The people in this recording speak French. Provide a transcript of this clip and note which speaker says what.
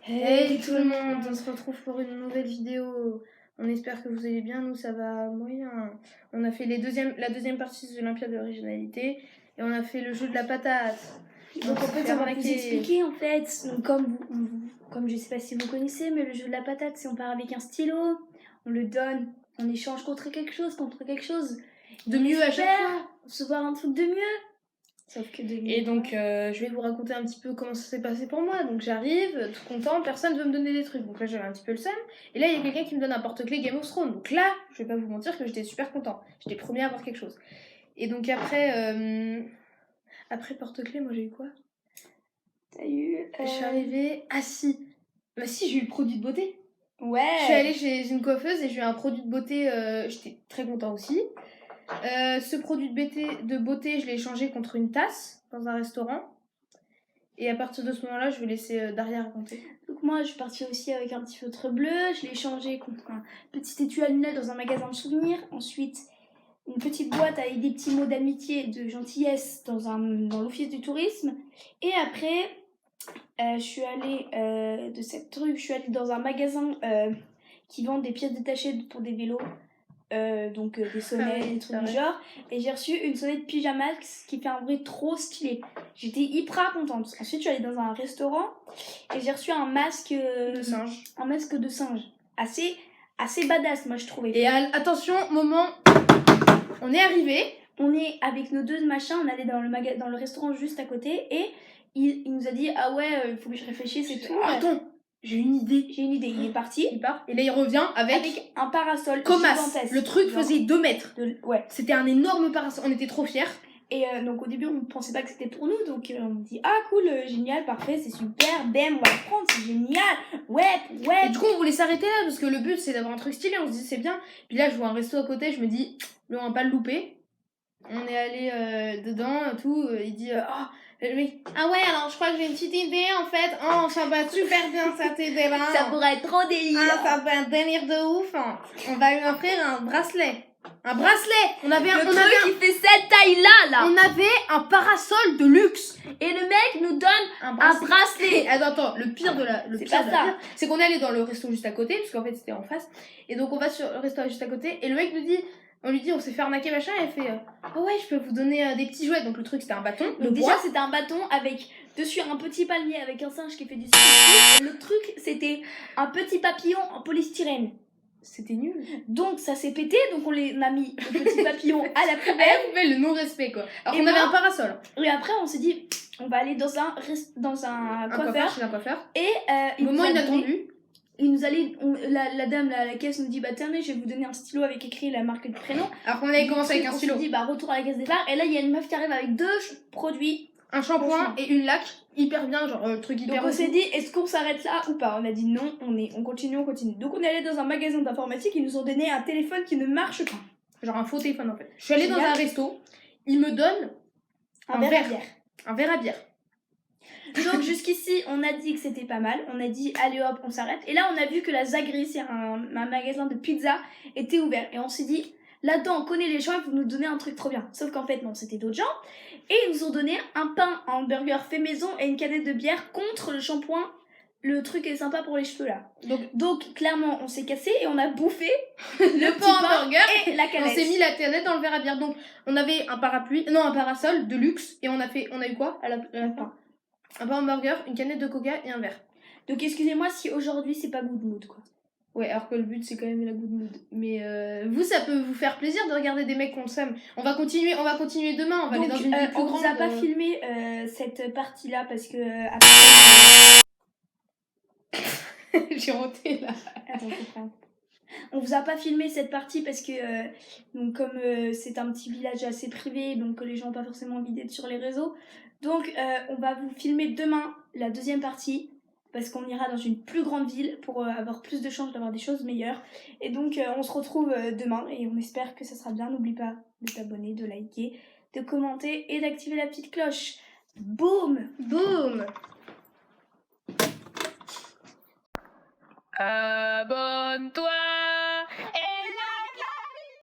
Speaker 1: Hey tout le monde, on se retrouve pour une nouvelle vidéo. On espère que vous allez bien, nous ça va moyen. On a fait la deuxième partie de l'Olympiade de régionalité et on a fait le jeu de la patate.
Speaker 2: Donc en fait on va vous expliquer en fait, donc, comme je sais pas si vous connaissez, mais le jeu de la patate, c'est on part avec un stylo, on le donne, on échange contre quelque chose
Speaker 1: de mieux à chaque fois.
Speaker 2: Se voir un truc de mieux. Sauf que
Speaker 1: et donc je vais vous raconter un petit peu comment ça s'est passé pour moi. Donc j'arrive, tout content, personne veut me donner des trucs. Donc là j'avais un petit peu le seum. Et là il y a quelqu'un qui me donne un porte-clés Game of Thrones. Donc là, je vais pas vous mentir que j'étais super content. J'étais premier à avoir quelque chose. Et donc après porte-clés, moi j'ai eu quoi?
Speaker 2: T'as eu...
Speaker 1: Je suis arrivée... Ah si. Bah si, j'ai eu le produit de beauté.
Speaker 2: Ouais.
Speaker 1: Je suis allée chez une coiffeuse et j'ai eu un produit de beauté. J'étais très content aussi. Ce produit de beauté, je l'ai échangé contre une tasse dans un restaurant. Et à partir de ce moment-là, je vais laisser Daria raconter.
Speaker 2: Donc moi, je suis partie aussi avec un petit feutre bleu. Je l'ai échangé contre un petit étui à lunettes dans un magasin de souvenirs. Ensuite, une petite boîte avec des petits mots d'amitié, de gentillesse dans l'office du tourisme. Et après, je suis allée je suis allée dans un magasin qui vend des pièces détachées pour des vélos. Donc des sonnettes, des trucs du genre, et j'ai reçu une sonnette Pyjamax qui fait un bruit trop stylé. J'étais hyper contente. Ensuite je suis allée dans un restaurant et j'ai reçu un masque
Speaker 1: de singe.
Speaker 2: Un masque de singe assez badass, moi je trouvais.
Speaker 1: Et attention, moment, on est arrivé,
Speaker 2: on est avec nos deux machins, on allait dans le restaurant juste à côté et il nous a dit ah ouais, il faut que je réfléchisse et tout.
Speaker 1: Attends, j'ai une idée.
Speaker 2: Il est parti.
Speaker 1: Il part. Et là, il revient avec
Speaker 2: un parasol
Speaker 1: gigantesque. Le truc faisait 2 mètres.
Speaker 2: Ouais.
Speaker 1: C'était un énorme parasol. On était trop fiers.
Speaker 2: Et donc, au début, on ne pensait pas que c'était pour nous. Donc, on dit ah, cool, génial, parfait, c'est super. Bam, on va le prendre, c'est génial. Ouais.
Speaker 1: Et du coup, on voulait s'arrêter là parce que le but, c'est d'avoir un truc stylé. On se dit, c'est bien. Puis là, je vois un resto à côté. Je me dis, on va pas le louper. On est allé dedans, tout. Il dit, oh. Le mec, ah ouais, alors je crois que j'ai une petite idée en fait. Oh, ça va super bien cette idée-là.
Speaker 2: Ça pourrait être trop délire.
Speaker 1: Ah, ça va être délire de ouf. On va lui offrir un bracelet. Un bracelet.
Speaker 2: On avait qui fait cette taille-là.
Speaker 1: On avait un parasol de luxe.
Speaker 2: Et le mec nous donne un bracelet.
Speaker 1: Attends, le pire de la pire, c'est qu'on est allé dans le resto juste à côté, parce qu'en fait c'était en face. Et donc on va sur le resto juste à côté, et le mec nous dit... On lui dit, on s'est fait arnaquer machin, et elle fait ah ouais, je peux vous donner des petits jouets. Donc le truc c'était un bâton.
Speaker 2: Donc déjà c'était un bâton avec dessus un petit palmier avec un singe qui fait du ski. Et le truc c'était un petit papillon en polystyrène.
Speaker 1: C'était nul.
Speaker 2: Donc ça s'est pété, donc on a mis le petit papillon à la poubelle.
Speaker 1: Le non-respect quoi. Alors qu'on avait un parasol.
Speaker 2: Et après on s'est dit, on va aller dans un coiffeur.
Speaker 1: Chez un coiffeur.
Speaker 2: Et
Speaker 1: moment inattendu.
Speaker 2: Il nous allait, la dame à la caisse nous dit bah tenez, je vais vous donner un stylo avec écrit la marque du prénom.
Speaker 1: Alors qu'on avait commencé avec un stylo.
Speaker 2: On s'est dit bah retour à la caisse départ, et là il y a une meuf qui arrive avec 2 produits,
Speaker 1: un shampoing et une laque hyper bien, genre le truc hyper.
Speaker 2: Donc on s'est dit est-ce qu'on s'arrête là ou pas? On a dit non, on continue. Donc on est allé dans un magasin d'informatique, ils nous ont donné un téléphone qui ne marche pas.
Speaker 1: Genre un faux téléphone en fait. Je suis allée dans un resto, ils me donnent un verre à bière. Un verre à bière.
Speaker 2: Donc jusqu'ici on a dit que c'était pas mal, on a dit allez hop on s'arrête, et là on a vu que la Zagri, c'est un magasin de pizza, était ouvert, et on s'est dit là-dedans on connaît les gens, ils vont nous donner un truc trop bien. Sauf qu'en fait non, c'était d'autres gens, et ils nous ont donné un pain en hamburger fait maison et une canette de bière contre le shampoing. Le truc est sympa pour les cheveux là. Donc clairement on s'est cassé et on a bouffé le pain hamburger et la canette.
Speaker 1: On s'est mis la canette dans le verre à bière. Donc on avait un parasol de luxe, et on a eu quoi à la fin? Un pain hamburger, une canette de coca et un verre.
Speaker 2: Donc excusez-moi si aujourd'hui c'est pas good mood quoi.
Speaker 1: Ouais, alors que le but c'est quand même la good mood. Mais vous, ça peut vous faire plaisir de regarder des mecs qu'on s'aime. On va continuer demain, on va aller dans une ville plus grande.
Speaker 2: On vous a pas filmé cette partie là parce que
Speaker 1: j'ai roté là.
Speaker 2: Attends, on vous a pas filmé cette partie parce que donc comme c'est un petit village assez privé, donc les gens n'ont pas forcément envie d'être sur les réseaux. Donc on va vous filmer demain la deuxième partie, parce qu'on ira dans une plus grande ville pour avoir plus de chances d'avoir des choses meilleures. Et donc on se retrouve demain et on espère que ça sera bien. N'oublie pas de t'abonner, de liker, de commenter et d'activer la petite cloche. Boum!
Speaker 1: Boum!
Speaker 3: Abonne-toi!